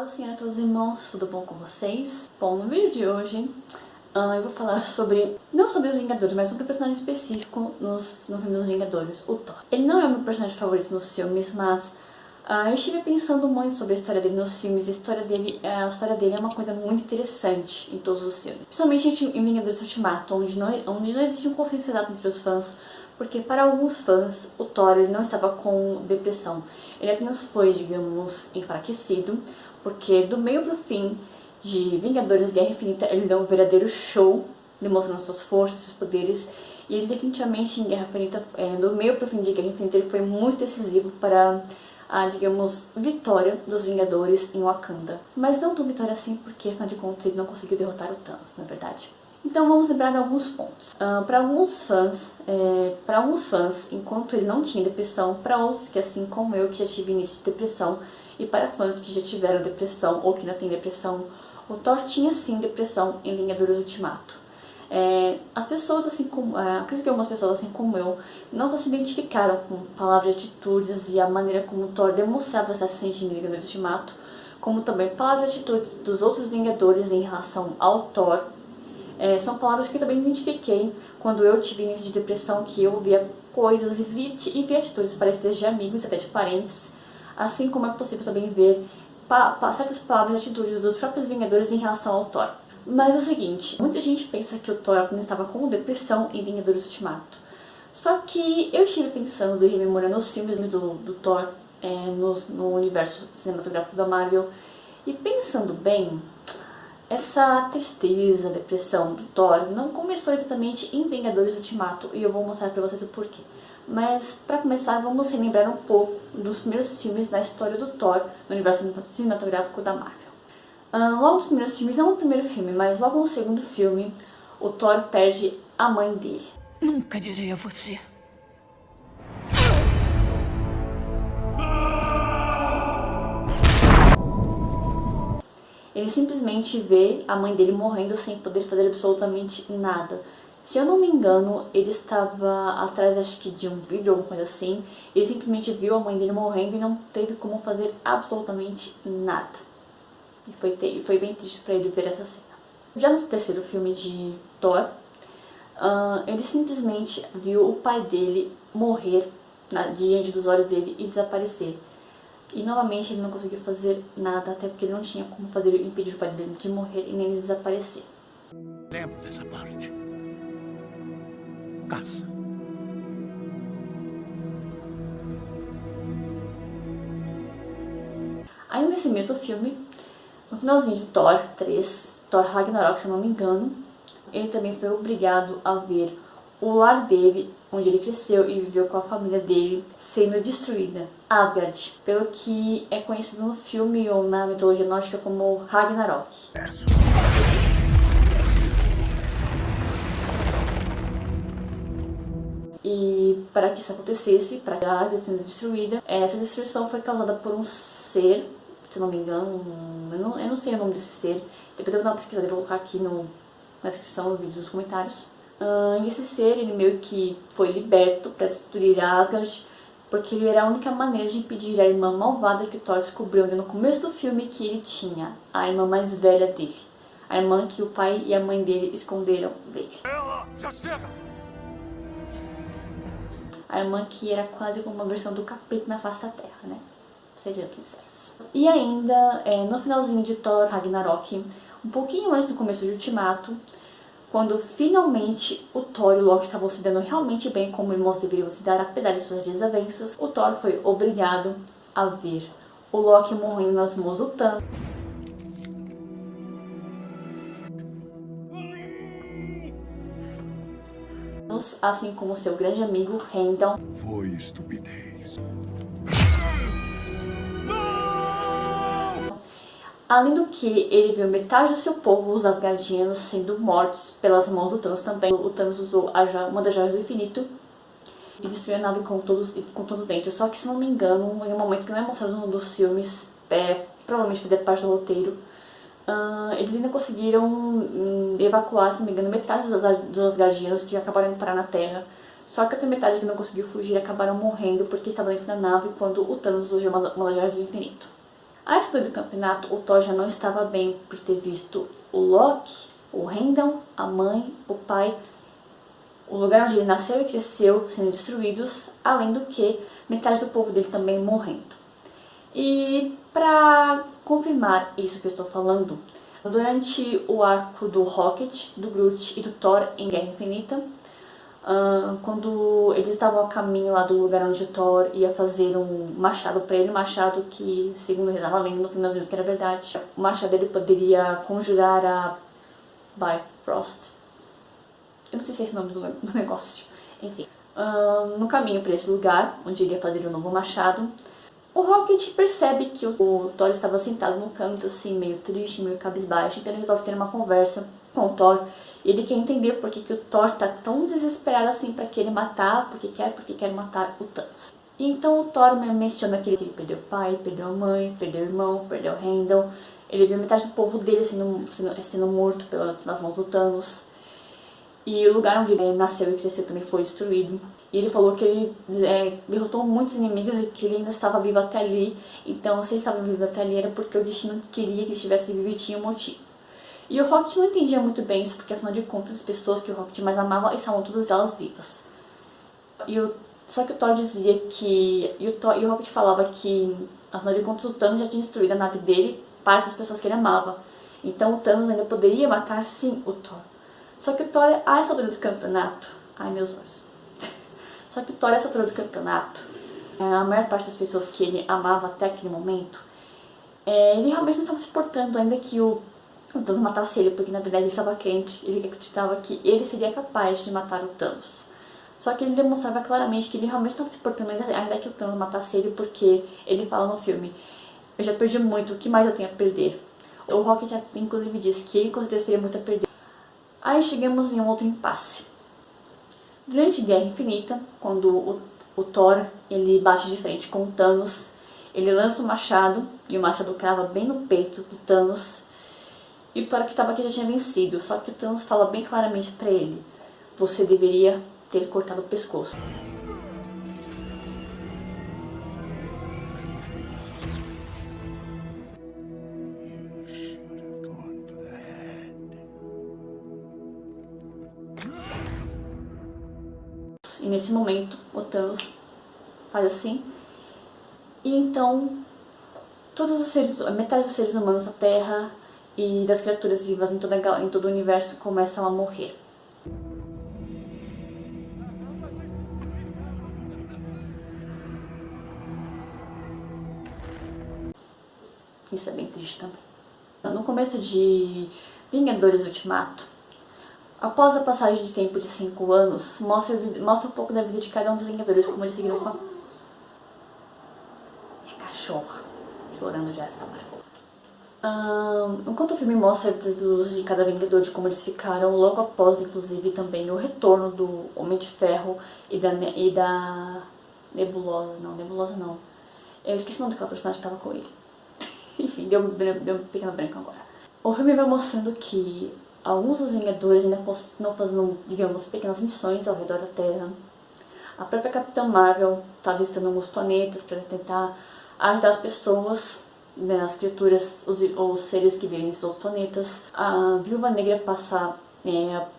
senhora, todos os irmãos, tudo bom com vocês? Bom, no vídeo de hoje eu vou falar sobre, não sobre os Vingadores, mas sobre um personagem específico no filme dos Vingadores, o Thor. Ele não é o meu personagem favorito nos filmes, mas eu estive pensando muito sobre a história dele nos filmes. A história dele é uma coisa muito interessante em todos os filmes. Principalmente em Vingadores Ultimato, onde não existe um consenso exato entre os fãs, porque para alguns fãs o Thor ele não estava com depressão. Ele apenas foi, digamos, enfraquecido, porque do meio pro fim de Vingadores Guerra Infinita ele deu um verdadeiro show, demonstrando suas forças, seus poderes. E ele definitivamente em Guerra Infinita, do meio pro fim de Guerra Infinita, ele foi muito decisivo para a, digamos, vitória dos Vingadores em Wakanda. Mas não tão vitória assim, porque afinal de contas ele não conseguiu derrotar o Thanos, não é verdade? Então vamos lembrar alguns pontos. Para alguns fãs, enquanto ele não tinha depressão, para outros que assim como eu, que já tive início de depressão, e para fãs que já tiveram depressão ou que ainda têm depressão, o Thor tinha sim depressão em Vingadores Ultimato. As pessoas, acredito que algumas pessoas, assim como eu, não só se identificaram com palavras, atitudes e a maneira como o Thor demonstrava estar se sentindo em Vingadores Ultimato, como também palavras e atitudes dos outros Vingadores em relação ao Thor. São palavras que eu também identifiquei quando eu tive início de depressão, que eu via coisas e vi atitudes parecidas de amigos, até de parentes, assim como é possível também ver certas palavras e atitudes dos próprios Vingadores em relação ao Thor. Mas é o seguinte, muita gente pensa que o Thor apenas estava com depressão em Vingadores Ultimato. Só que eu estive pensando e rememorando os filmes do Thor no universo cinematográfico da Marvel, e pensando bem, essa tristeza, depressão do Thor não começou exatamente em Vingadores Ultimato, e eu vou mostrar pra vocês o porquê. Mas, para começar, vamos relembrar um pouco dos primeiros filmes da história do Thor no universo cinematográfico da Marvel. Logo nos primeiros filmes, não no primeiro filme, mas logo no segundo filme, o Thor perde a mãe dele. Nunca direi a você. Ele simplesmente vê a mãe dele morrendo sem poder fazer absolutamente nada. Se eu não me engano, ele estava atrás, acho que de um vidro ou alguma coisa assim. Ele simplesmente viu a mãe dele morrendo e não teve como fazer absolutamente nada. E foi bem triste para ele ver essa cena. Já no terceiro filme de Thor, ele simplesmente viu o pai dele morrer diante dos olhos dele e desaparecer. E novamente ele não conseguiu fazer nada, até porque ele não tinha como impedir o pai dele de morrer e nem de desaparecer. Lembro dessa parte. Caça. Ainda nesse mesmo filme, no finalzinho de Thor 3, Thor Ragnarok, se eu não me engano, ele também foi obrigado a ver o lar dele, onde ele cresceu e viveu com a família dele, sendo destruída, Asgard, pelo que é conhecido no filme ou na mitologia nórdica como Ragnarok. E para que isso acontecesse, para que a Asgard sendo destruída, essa destruição foi causada por um ser, se não me engano, eu não sei o nome desse ser, depois eu vou dar uma pesquisada e vou colocar aqui na descrição do vídeo, nos comentários. E esse ser, ele meio que foi liberto para destruir Asgard, porque ele era a única maneira de impedir a irmã malvada que o Thor descobriu no começo do filme que ele tinha, a irmã mais velha dele, a irmã que o pai e a mãe dele esconderam dele. Ela já chega! A irmã que era quase como uma versão do capeta na face da terra, né? Sejam sinceros. E ainda, no finalzinho de Thor Ragnarok, um pouquinho antes do começo de Ultimato, quando finalmente o Thor e o Loki estavam se dando realmente bem como irmãos deveriam se dar, apesar de suas desavenças, o Thor foi obrigado a ver o Loki morrendo nas mãos do Thanos, assim como seu grande amigo Heimdall. Foi estupidez. Além do que, ele viu metade do seu povo, os Asgardianos, sendo mortos pelas mãos do Thanos também. O Thanos usou uma das joias do infinito e destruiu a nave com todos dentro. Só que, se não me engano, em um momento que não é mostrado num dos filmes, provavelmente fazer parte do roteiro, eles ainda conseguiram evacuar, se não me engano, metade dos Asgardianos que acabaram indo parar na Terra. Só que a outra metade que não conseguiu fugir acabaram morrendo porque estavam dentro da nave quando o Thanos usou uma das joias do infinito. A essa altura do campeonato, o Thor já não estava bem por ter visto o Loki, o Heimdall, a mãe, o pai, o lugar onde ele nasceu e cresceu sendo destruídos, além do que metade do povo dele também morrendo. E para confirmar isso que eu estou falando, durante o arco do Rocket, do Groot e do Thor em Guerra Infinita, quando eles estavam a caminho lá do lugar onde o Thor ia fazer um machado para ele, um machado que, segundo rezava a lenda, no final das que era verdade, o machado dele poderia conjurar a Bifrost. Eu não sei se é esse o nome do negócio. Enfim, no caminho para esse lugar, onde ele ia fazer o novo machado, o Rocket percebe que o Thor estava sentado no canto, assim, meio triste, meio cabisbaixo, então ele resolve ter uma conversa com o Thor. E ele quer entender por que o Thor tá tão desesperado assim para querer matar, porque quer matar o Thanos. E então o Thor menciona que ele perdeu o pai, perdeu a mãe, perdeu o irmão, perdeu o Heimdall. Ele viu metade do povo dele sendo morto pelas mãos do Thanos. E o lugar onde ele nasceu e cresceu também foi destruído. E ele falou que ele derrotou muitos inimigos e que ele ainda estava vivo até ali. Então, se ele estava vivo até ali, era porque o destino queria que ele estivesse vivo e tinha um motivo. E o Rocket não entendia muito bem isso, porque afinal de contas, as pessoas que o Rocket mais amava estavam todas elas vivas. Só que o Thor dizia que... E o Rocket falava que, afinal de contas, o Thanos já tinha destruído a nave dele, parte das pessoas que ele amava. Então, o Thanos ainda poderia matar, sim, o Thor. Só que o Thor, a essa altura do campeonato... Ai, meus olhos. Só que o Thor, a essa altura do campeonato, a maior parte das pessoas que ele amava até aquele momento, ele realmente não estava se importando ainda que o Thanos matasse ele, porque na verdade ele estava crente, ele acreditava que ele seria capaz de matar o Thanos. Só que ele demonstrava claramente que ele realmente não estava se importando ainda que o Thanos matasse ele, porque ele fala no filme: eu já perdi muito, o que mais eu tenho a perder? O Rocket inclusive disse que ele com certeza teria muito a perder. Aí chegamos em um outro impasse. Durante Guerra Infinita, quando o Thor ele bate de frente com o Thanos, ele lança o machado, e o machado crava bem no peito do Thanos, e o Thor que estava aqui já tinha vencido, só que o Thanos fala bem claramente pra ele: você deveria ter cortado o pescoço. E nesse momento, o Thanos faz assim, e então metade dos seres humanos da Terra e das criaturas vivas em todo o universo começam a morrer. Isso é bem triste também. No começo de Vingadores Ultimato, após a passagem de tempo de 5 anos, mostra um pouco da vida de cada um dos Vingadores, como eles seguiram com a... Minha cachorra, chorando já essa hora. Enquanto o filme mostra a vida de cada Vingador, de como eles ficaram, logo após, inclusive, também o retorno do Homem de Ferro e da Nebulosa. Não, Nebulosa não. Eu esqueci o nome daquela personagem que estava com ele. Enfim, deu um pequeno branco agora. O filme vai mostrando que alguns dos Vingadores ainda continuam fazendo, digamos, pequenas missões ao redor da Terra. A própria Capitã Marvel está visitando alguns planetas para tentar ajudar as pessoas, as criaturas, os seres que vivem nesses outros planetas. A Viúva Negra passa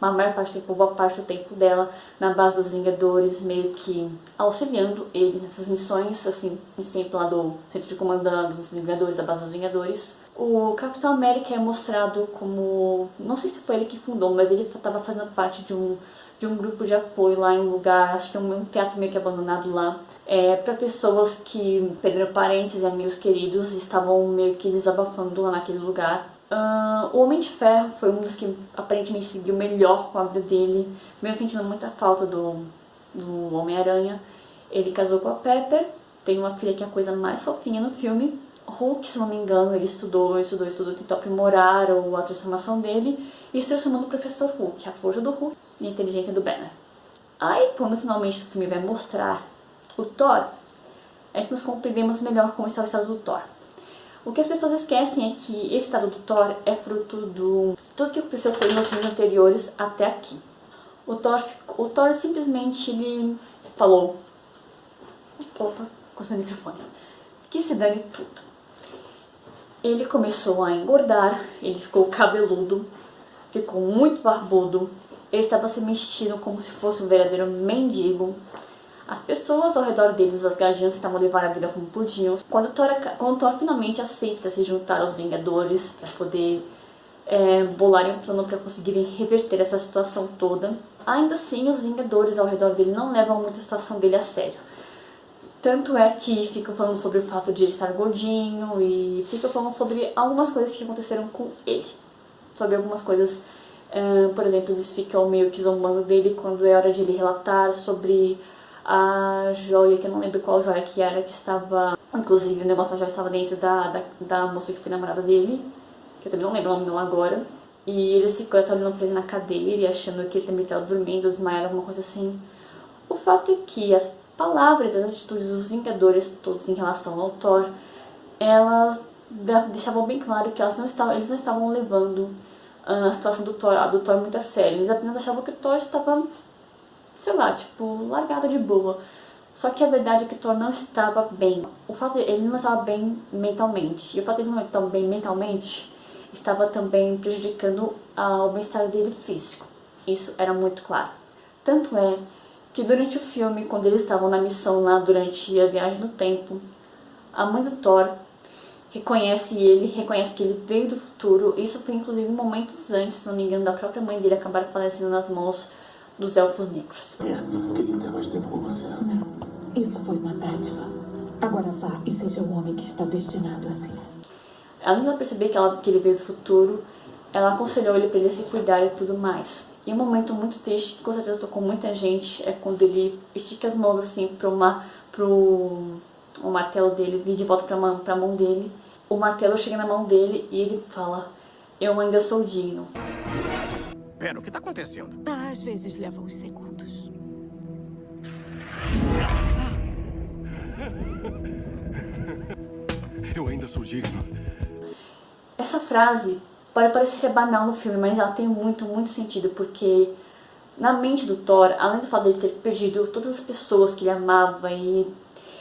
a maior parte do tempo, boa parte do tempo dela na base dos Vingadores, meio que auxiliando eles nessas missões, assim, sempre lá do centro de comando dos Vingadores, da base dos Vingadores. O Capitão América é mostrado como, não sei se foi ele que fundou, mas ele estava fazendo parte de um grupo de apoio lá em um lugar, acho que é um teatro meio que abandonado lá, para pessoas que perderam parentes e amigos queridos e estavam meio que desabafando lá naquele lugar. O Homem de Ferro foi um dos que aparentemente seguiu melhor com a vida dele, mesmo sentindo muita falta do Homem-Aranha. Ele casou com a Pepper, tem uma filha que é a coisa mais fofinha no filme. Hulk, se não me engano, ele estudou, tentou aprimorar a transformação dele e se transformou no Professor Hulk, a força do Hulk e a inteligência do Banner. Aí, quando finalmente o filme vai mostrar o Thor, é que nos compreendemos melhor como está o estado do Thor. O que as pessoas esquecem é que esse estado do Thor é fruto do tudo que aconteceu com ele nos filmes anteriores até aqui. O Thor simplesmente ele falou, opa, com o microfone, que se dane tudo. Ele começou a engordar, ele ficou cabeludo, ficou muito barbudo, ele estava se mexendo como se fosse um verdadeiro mendigo. As pessoas ao redor dele, os Asgardianos, estavam levando a vida como podiam. Quando o Thor finalmente aceita se juntar aos Vingadores para poder bolarem um plano para conseguirem reverter essa situação toda, ainda assim os Vingadores ao redor dele não levam muito a situação dele a sério. Tanto é que ficam falando sobre o fato de ele estar gordinho e ficam falando sobre algumas coisas que aconteceram com ele. Sobre algumas coisas, por exemplo, eles ficam meio que zombando dele quando é hora de ele relatar sobre a joia, que eu não lembro qual joia que era, que estava... Inclusive o negócio da joia estava dentro da moça que foi namorada dele, que eu também não lembro o nome dela agora. E eles ficam olhando pra ele na cadeira e achando que ele também estava dormindo, desmaiado, alguma coisa assim. O fato é que as palavras, as atitudes dos Vingadores todos em relação ao Thor, elas deixavam bem claro que eles não estavam levando a situação do Thor muito a sério. Eles apenas achavam que o Thor estava, sei lá, tipo, largado de boa. Só que a verdade é que o Thor não estava bem. O fato de ele não estava bem mentalmente. E o fato de ele não estar bem mentalmente estava também prejudicando o bem-estar dele físico. Isso era muito claro. Tanto é que durante o filme, quando eles estavam na missão lá durante a viagem no tempo, a mãe do Thor reconhece que ele veio do futuro. Isso foi inclusive momentos antes, se não me engano, da própria mãe dele acabar falecendo nas mãos dos Elfos Negros. Eu queria ter mais tempo com você. Não, isso foi uma dádiva. Agora vá e seja o homem que está destinado a ser. Além de ela perceber que ele veio do futuro, ela aconselhou ele para ele se cuidar e tudo mais. E um momento muito triste, que com certeza tocou muita gente, é quando ele estica as mãos assim o martelo dele vir de volta pra mão dele. O martelo chega na mão dele e ele fala: eu ainda sou digno. Pera, o que tá acontecendo? Às vezes leva uns segundos. Eu ainda sou digno. Essa frase pode parecer banal no filme, mas ela tem muito, muito sentido, porque na mente do Thor, além do fato de ele ter perdido todas as pessoas que ele amava, e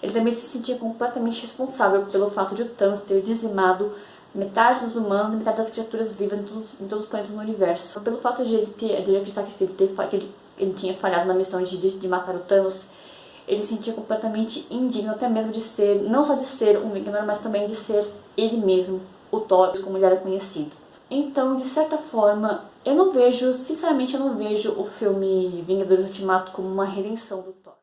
ele também se sentia completamente responsável pelo fato de o Thanos ter dizimado metade dos humanos e metade das criaturas vivas em todos os planetas do universo. Pelo fato de ele acreditar que ele tinha falhado na missão de matar o Thanos, ele se sentia completamente indigno, até mesmo de ser, não só de ser um Vingador, mas também de ser ele mesmo, o Thor, como ele era conhecido. Então, de certa forma, sinceramente eu não vejo o filme Vingadores Ultimato como uma redenção do Thor.